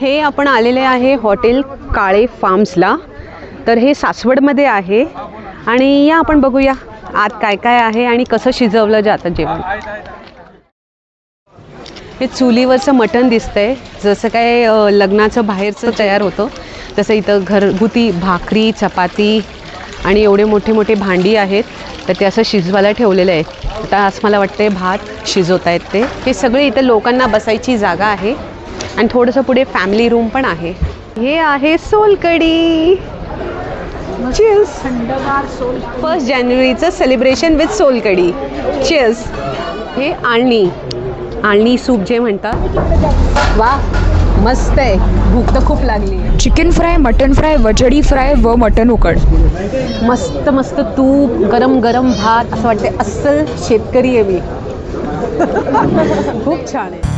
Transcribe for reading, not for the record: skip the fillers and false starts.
हे आपण आलेले आहे हॉटेल काळे फार्म्सला। तर हे सासवडमध्ये आहे आणि या आपण बघूया आत काय काय आहे आणि कसं शिजवलं जातं जेवण। हे चुलीवरचं मटण दिसतंय, जसं काय लग्नाचं बाहेरचं तयार होतं तसं इथं घरगुती भाकरी चपाती आणि एवढे मोठे मोठे भांडी आहेत, तर ते असं शिजवायला ठेवलेलं आहे। आता असं मला वाटतंय भात शिजवत आहेत ते। हे सगळे इथं लोकांना बसायची जागा आहे आणि थोडंसं पुढे फॅमिली रूम पण आहे। हे आहे सोलकढी। चीयर्स। 1 जानेवारीचं सेलिब्रेशन विथ सोलकढी। चीयर्स। हे आळणी सूप जे म्हणतात। वा मस्त आहे, भूक तर खूप लागली आहे। चिकन फ्राय, मटन फ्राय, वजडी फ्राय व मटन उकड। मस्त मस्त तूप, गरम गरम भात, असं वाटते अस्सल शेतकरी आहे मी। खूप छान आहे।